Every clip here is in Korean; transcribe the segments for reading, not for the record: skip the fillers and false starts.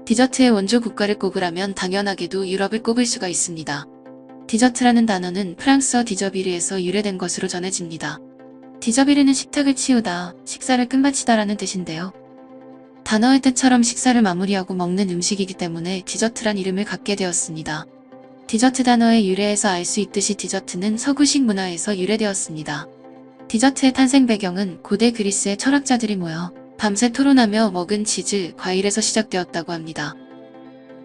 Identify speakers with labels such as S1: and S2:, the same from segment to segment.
S1: 디저트의 원조 국가를 꼽으라면 당연하게도 유럽을 꼽을 수가 있습니다. 디저트라는 단어는 프랑스어 디저비르에서 유래된 것으로 전해집니다. 디저비르는 식탁을 치우다, 식사를 끝마치다라는 뜻인데요. 단어의 뜻처럼 식사를 마무리하고 먹는 음식이기 때문에 디저트란 이름을 갖게 되었습니다. 디저트 단어의 유래에서 알 수 있듯이 디저트는 서구식 문화에서 유래되었습니다. 디저트의 탄생 배경은 고대 그리스의 철학자들이 모여 밤새 토론하며 먹은 치즈, 과일에서 시작되었다고 합니다.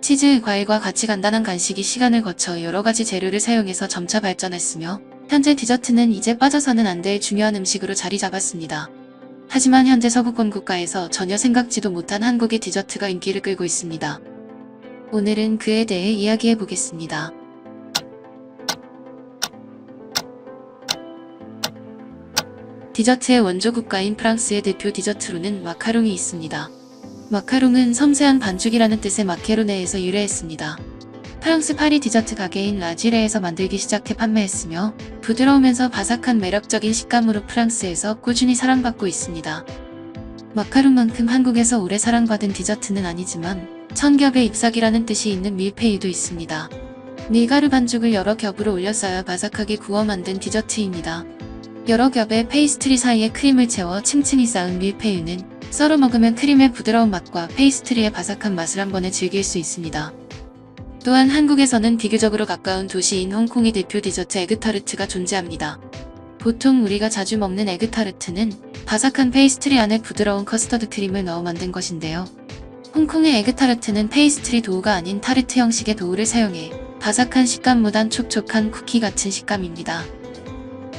S1: 치즈, 과일과 같이 간단한 간식이 시간을 거쳐 여러가지 재료를 사용해서 점차 발전했으며 현재 디저트는 이제 빠져서는 안 될 중요한 음식으로 자리 잡았습니다. 하지만 현재 서구권 국가에서 전혀 생각지도 못한 한국의 디저트가 인기를 끌고 있습니다. 오늘은 그에 대해 이야기해 보겠습니다. 디저트의 원조 국가인 프랑스의 대표 디저트로는 마카롱이 있습니다. 마카롱은 섬세한 반죽이라는 뜻의 마케로네에서 유래했습니다. 프랑스 파리 디저트 가게인 라지레에서 만들기 시작해 판매했으며 부드러우면서 바삭한 매력적인 식감으로 프랑스에서 꾸준히 사랑받고 있습니다. 마카롱만큼 한국에서 오래 사랑받은 디저트는 아니지만 천겹의 잎사귀라는 뜻이 있는 밀푀유도 있습니다. 밀가루 반죽을 여러 겹으로 올려 쌓아 바삭하게 구워 만든 디저트입니다. 여러 겹의 페이스트리 사이에 크림을 채워 층층이 쌓은 밀푀유는 썰어 먹으면 크림의 부드러운 맛과 페이스트리의 바삭한 맛을 한 번에 즐길 수 있습니다. 또한 한국에서는 비교적으로 가까운 도시인 홍콩의 대표 디저트 에그타르트가 존재합니다. 보통 우리가 자주 먹는 에그타르트는 바삭한 페이스트리 안에 부드러운 커스터드 크림을 넣어 만든 것인데요. 홍콩의 에그타르트는 페이스트리 도우가 아닌 타르트 형식의 도우를 사용해 바삭한 식감보단 촉촉한 쿠키 같은 식감입니다.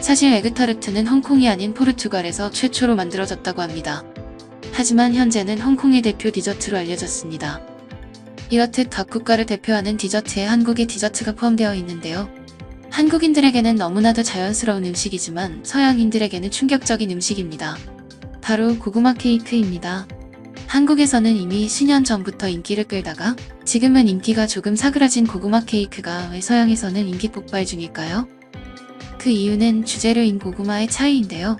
S1: 사실 에그타르트는 홍콩이 아닌 포르투갈에서 최초로 만들어졌다고 합니다. 하지만 현재는 홍콩의 대표 디저트로 알려졌습니다. 이렇듯 각 국가를 대표하는 디저트에 한국의 디저트가 포함되어 있는데요. 한국인들에게는 너무나도 자연스러운 음식이지만 서양인들에게는 충격적인 음식입니다. 바로 고구마 케이크입니다. 한국에서는 이미 수년 전부터 인기를 끌다가 지금은 인기가 조금 사그라진 고구마 케이크가 왜 서양에서는 인기 폭발 중일까요? 그 이유는 주재료인 고구마의 차이인데요.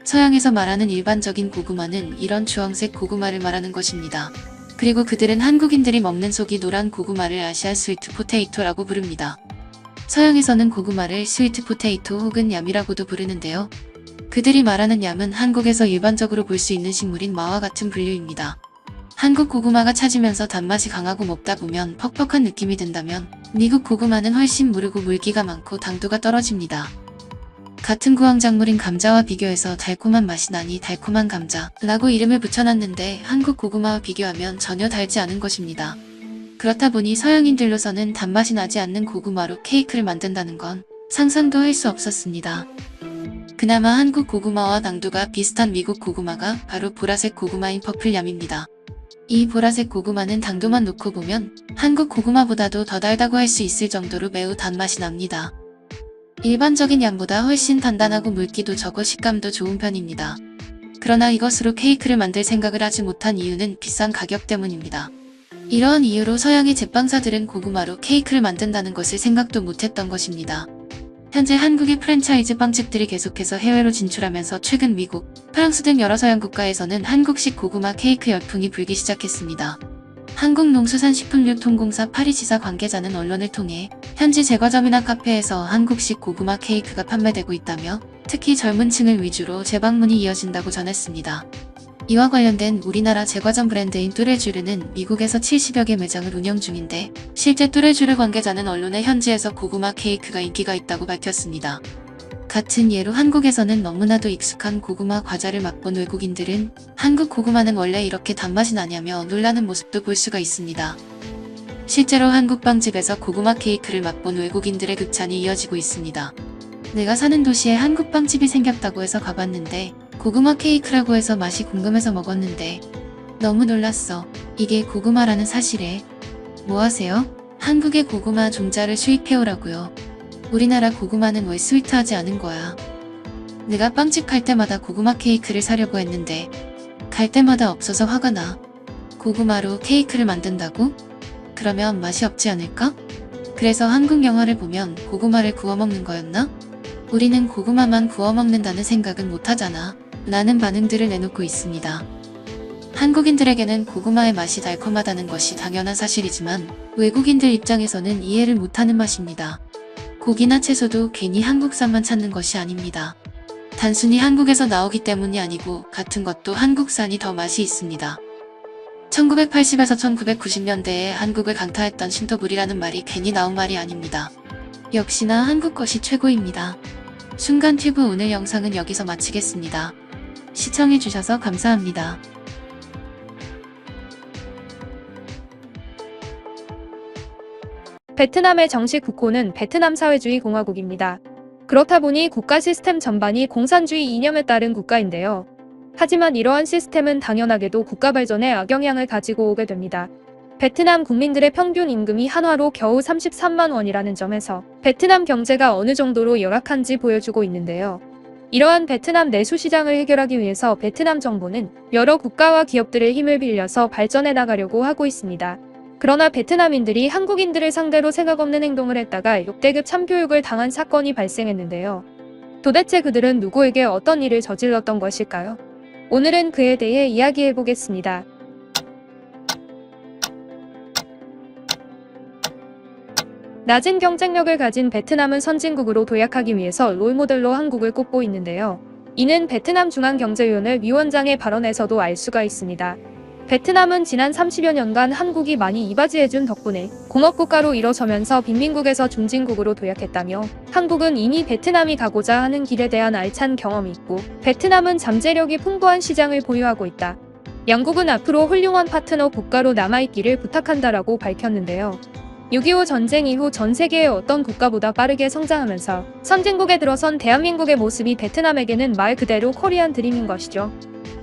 S1: 서양에서 말하는 일반적인 고구마는 이런 주황색 고구마를 말하는 것입니다. 그리고 그들은 한국인들이 먹는 속이 노란 고구마를 아시안 스위트 포테이토라고 부릅니다. 서양에서는 고구마를 스위트 포테이토 혹은 얌이라고도 부르는데요. 그들이 말하는 얌은 한국에서 일반적으로 볼 수 있는 식물인 마와 같은 분류입니다. 한국 고구마가 찾으면서 단맛이 강하고 먹다 보면 퍽퍽한 느낌이 든다면 미국 고구마는 훨씬 무르고 물기가 많고 당도가 떨어집니다. 같은 구황작물인 감자와 비교해서 달콤한 맛이 나니 달콤한 감자라고 이름을 붙여놨는데 한국 고구마와 비교하면 전혀 달지 않은 것입니다. 그렇다 보니 서양인들로서는 단맛이 나지 않는 고구마로 케이크를 만든다는 건 상상도 할 수 없었습니다. 그나마 한국 고구마와 당도가 비슷한 미국 고구마가 바로 보라색 고구마인 퍼플얌입니다. 이 보라색 고구마는 당도만 놓고 보면 한국 고구마보다도 더 달다고 할 수 있을 정도로 매우 단맛이 납니다. 일반적인 얌보다 훨씬 단단하고 물기도 적어 식감도 좋은 편입니다. 그러나 이것으로 케이크를 만들 생각을 하지 못한 이유는 비싼 가격 때문입니다. 이러한 이유로 서양의 제빵사들은 고구마로 케이크를 만든다는 것을 생각도 못했던 것입니다. 현재 한국의 프랜차이즈 빵집들이 계속해서 해외로 진출하면서 최근 미국, 프랑스 등 여러 서양 국가에서는 한국식 고구마 케이크 열풍이 불기 시작했습니다. 한국농수산식품유통공사 파리지사 관계자는 언론을 통해 현지 제과점이나 카페에서 한국식 고구마 케이크가 판매되고 있다며 특히 젊은 층을 위주로 재방문이 이어진다고 전했습니다. 이와 관련된 우리나라 제과점 브랜드인 뚜레쥬르는 미국에서 70여 개 매장을 운영 중인데 실제 뚜레쥬르 관계자는 언론에 현지에서 고구마 케이크가 인기가 있다고 밝혔습니다. 같은 예로 한국에서는 너무나도 익숙한 고구마 과자를 맛본 외국인들은 한국 고구마는 원래 이렇게 단맛이 나냐며 놀라는 모습도 볼 수가 있습니다. 실제로 한국 빵집에서 고구마 케이크를 맛본 외국인들의 극찬이 이어지고 있습니다. 내가 사는 도시에 한국 빵집이 생겼다고 해서 가봤는데 고구마 케이크라고 해서 맛이 궁금해서 먹었는데 너무 놀랐어. 이게 고구마라는 사실에. 뭐하세요? 한국의 고구마 종자를 수입해오라고요. 우리나라 고구마는 왜 스위트하지 않은 거야. 내가 빵집 갈 때마다 고구마 케이크를 사려고 했는데 갈 때마다 없어서 화가 나. 고구마로 케이크를 만든다고? 그러면 맛이 없지 않을까? 그래서 한국 영화를 보면 고구마를 구워 먹는 거였나? 우리는 고구마만 구워 먹는다는 생각은 못하잖아. 라는 반응들을 내놓고 있습니다. 한국인들에게는 고구마의 맛이 달콤하다는 것이 당연한 사실이지만 외국인들 입장에서는 이해를 못하는 맛입니다. 고기나 채소도 괜히 한국산만 찾는 것이 아닙니다. 단순히 한국에서 나오기 때문이 아니고 같은 것도 한국산이 더 맛이 있습니다. 1980에서 1990년대에 한국을 강타했던 신토불이라는 말이 괜히 나온 말이 아닙니다. 역시나 한국 것이 최고입니다. 순간튜브 오늘 영상은 여기서 마치겠습니다. 시청해주셔서 감사합니다.
S2: 베트남의 정식 국호는 베트남 사회주의 공화국입니다. 그렇다 보니 국가 시스템 전반이 공산주의 이념에 따른 국가인데요. 하지만 이러한 시스템은 당연하게도 국가 발전에 악영향을 가지고 오게 됩니다. 베트남 국민들의 평균 임금이 한화로 겨우 33만 원이라는 점에서 베트남 경제가 어느 정도로 열악한지 보여주고 있는데요. 이러한 베트남 내수 시장을 해결하기 위해서 베트남 정부는 여러 국가와 기업들의 힘을 빌려서 발전해 나가려고 하고 있습니다. 그러나 베트남인들이 한국인들을 상대로 생각 없는 행동을 했다가 역대급 참교육을 당한 사건이 발생했는데요. 도대체 그들은 누구에게 어떤 일을 저질렀던 것일까요? 오늘은 그에 대해 이야기해 보겠습니다. 낮은 경쟁력을 가진 베트남은 선진국으로 도약하기 위해서 롤모델로 한국을 꼽고 있는데요. 이는 베트남 중앙경제위원회 위원장의 발언에서도 알 수가 있습니다. 베트남은 지난 30여 년간 한국이 많이 이바지해준 덕분에 공업국가로 일어서면서 빈민국에서 중진국으로 도약했다며 한국은 이미 베트남이 가고자 하는 길에 대한 알찬 경험이 있고 베트남은 잠재력이 풍부한 시장을 보유하고 있다. 양국은 앞으로 훌륭한 파트너 국가로 남아있기를 부탁한다라고 밝혔는데요. 6.25 전쟁 이후 전 세계의 어떤 국가보다 빠르게 성장하면서 선진국에 들어선 대한민국의 모습이 베트남에게는 말 그대로 코리안 드림인 것이죠.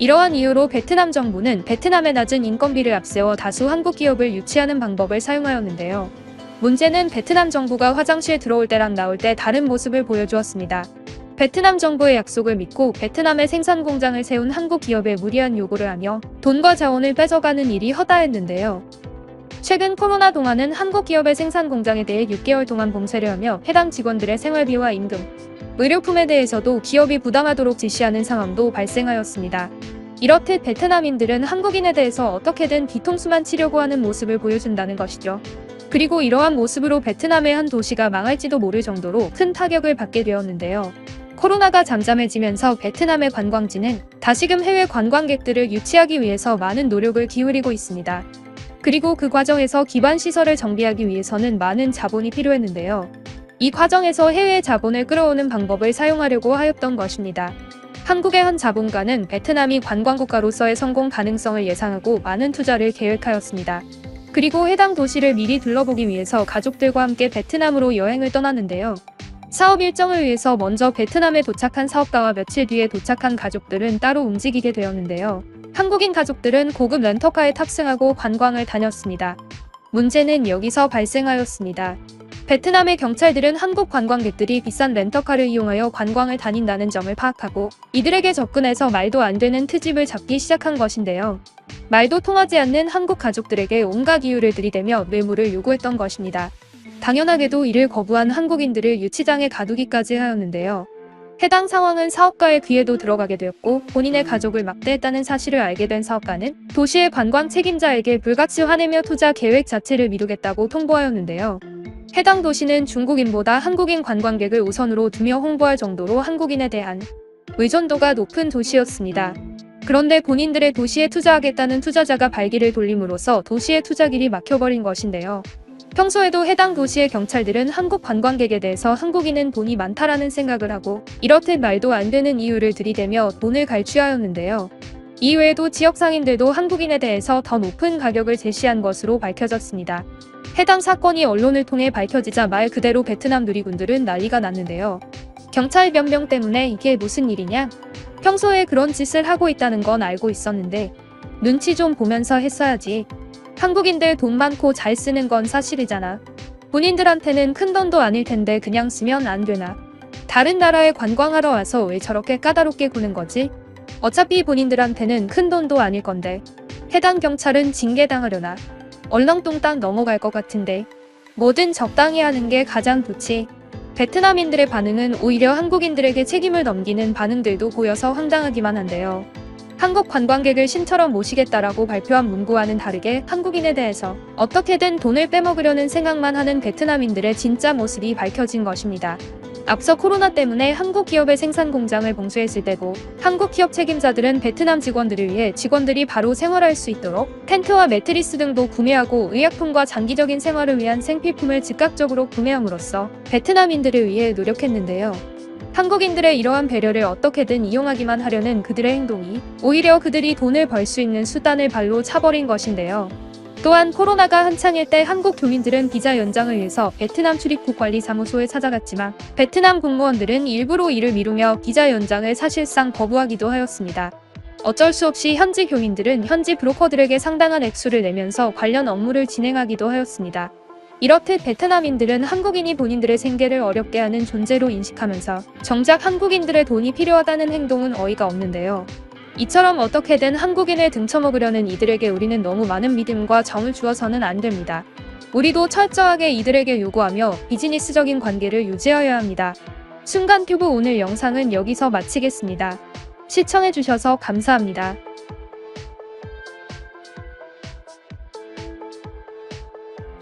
S2: 이러한 이유로 베트남 정부는 베트남의 낮은 인건비를 앞세워 다수 한국 기업을 유치하는 방법을 사용하였는데요. 문제는 베트남 정부가 화장실 들어올 때랑 나올 때 다른 모습을 보여주었습니다. 베트남 정부의 약속을 믿고 베트남에 생산 공장을 세운 한국 기업에 무리한 요구를 하며 돈과 자원을 뺏어가는 일이 허다했는데요. 최근 코로나 동안은 한국 기업의 생산 공장에 대해 6개월 동안 봉쇄를 하며 해당 직원들의 생활비와 임금, 의료품에 대해서도 기업이 부담하도록 지시하는 상황도 발생하였습니다. 이렇듯 베트남인들은 한국인에 대해서 어떻게든 뒤통수만 치려고 하는 모습을 보여준다는 것이죠. 그리고 이러한 모습으로 베트남의 한 도시가 망할지도 모를 정도로 큰 타격을 받게 되었는데요. 코로나가 잠잠해지면서 베트남의 관광지는 다시금 해외 관광객들을 유치하기 위해서 많은 노력을 기울이고 있습니다. 그리고 그 과정에서 기반 시설을 정비하기 위해서는 많은 자본이 필요했는데요. 이 과정에서 해외 자본을 끌어오는 방법을 사용하려고 하였던 것입니다. 한국의 한 자본가는 베트남이 관광국가로서의 성공 가능성을 예상하고 많은 투자를 계획하였습니다. 그리고 해당 도시를 미리 둘러보기 위해서 가족들과 함께 베트남으로 여행을 떠났는데요. 사업 일정을 위해서 먼저 베트남에 도착한 사업가와 며칠 뒤에 도착한 가족들은 따로 움직이게 되었는데요. 한국인 가족들은 고급 렌터카에 탑승하고 관광을 다녔습니다. 문제는 여기서 발생하였습니다. 베트남의 경찰들은 한국 관광객들이 비싼 렌터카를 이용하여 관광을 다닌다는 점을 파악하고 이들에게 접근해서 말도 안 되는 트집을 잡기 시작한 것인데요. 말도 통하지 않는 한국 가족들에게 온갖 이유를 들이대며 뇌물을 요구했던 것입니다. 당연하게도 이를 거부한 한국인들을 유치장에 가두기까지 하였는데요. 해당 상황은 사업가의 귀에도 들어가게 되었고 본인의 가족을 막대했다는 사실을 알게 된 사업가는 도시의 관광 책임자에게 불같이 화내며 투자 계획 자체를 미루겠다고 통보하였는데요. 해당 도시는 중국인보다 한국인 관광객을 우선으로 두며 홍보할 정도로 한국인에 대한 의존도가 높은 도시였습니다. 그런데 본인들의 도시에 투자하겠다는 투자자가 발길을 돌림으로써 도시의 투자길이 막혀버린 것인데요. 평소에도 해당 도시의 경찰들은 한국 관광객에 대해서 한국인은 돈이 많다라는 생각을 하고 이렇듯 말도 안 되는 이유를 들이대며 돈을 갈취하였는데요. 이외에도 지역 상인들도 한국인에 대해서 더 높은 가격을 제시한 것으로 밝혀졌습니다. 해당 사건이 언론을 통해 밝혀지자 말 그대로 베트남 누리꾼들은 난리가 났는데요. 경찰 변명 때문에 이게 무슨 일이냐? 평소에 그런 짓을 하고 있다는 건 알고 있었는데 눈치 좀 보면서 했어야지. 한국인들 돈 많고 잘 쓰는 건 사실이잖아. 본인들한테는 큰 돈도 아닐 텐데 그냥 쓰면 안 되나? 다른 나라에 관광하러 와서 왜 저렇게 까다롭게 구는 거지? 어차피 본인들한테는 큰 돈도 아닐 건데. 해당 경찰은 징계당하려나? 얼렁뚱땅 넘어갈 것 같은데. 뭐든 적당히 하는 게 가장 좋지. 베트남인들의 반응은 오히려 한국인들에게 책임을 넘기는 반응들도 보여서 황당하기만 한데요. 한국 관광객을 신처럼 모시겠다라고 발표한 문구와는 다르게 한국인에 대해서 어떻게든 돈을 빼먹으려는 생각만 하는 베트남인들의 진짜 모습이 밝혀진 것입니다. 앞서 코로나 때문에 한국 기업의 생산 공장을 봉쇄했을 때고 한국 기업 책임자들은 베트남 직원들을 위해 직원들이 바로 생활할 수 있도록 텐트와 매트리스 등도 구매하고 의약품과 장기적인 생활을 위한 생필품을 즉각적으로 구매함으로써 베트남인들을 위해 노력했는데요. 한국인들의 이러한 배려를 어떻게든 이용하기만 하려는 그들의 행동이 오히려 그들이 돈을 벌 수 있는 수단을 발로 차버린 것인데요. 또한 코로나가 한창일 때 한국 교민들은 비자 연장을 위해서 베트남 출입국 관리사무소에 찾아갔지만 베트남 공무원들은 일부러 이를 미루며 비자 연장을 사실상 거부하기도 하였습니다. 어쩔 수 없이 현지 교민들은 현지 브로커들에게 상당한 액수를 내면서 관련 업무를 진행하기도 하였습니다. 이렇듯 베트남인들은 한국인이 본인들의 생계를 어렵게 하는 존재로 인식하면서 정작 한국인들의 돈이 필요하다는 행동은 어이가 없는데요. 이처럼 어떻게든 한국인을 등쳐먹으려는 이들에게 우리는 너무 많은 믿음과 정을 주어서는 안 됩니다. 우리도 철저하게 이들에게 요구하며 비즈니스적인 관계를 유지하여야 합니다. 순간튜브 오늘 영상은 여기서 마치겠습니다. 시청해주셔서 감사합니다.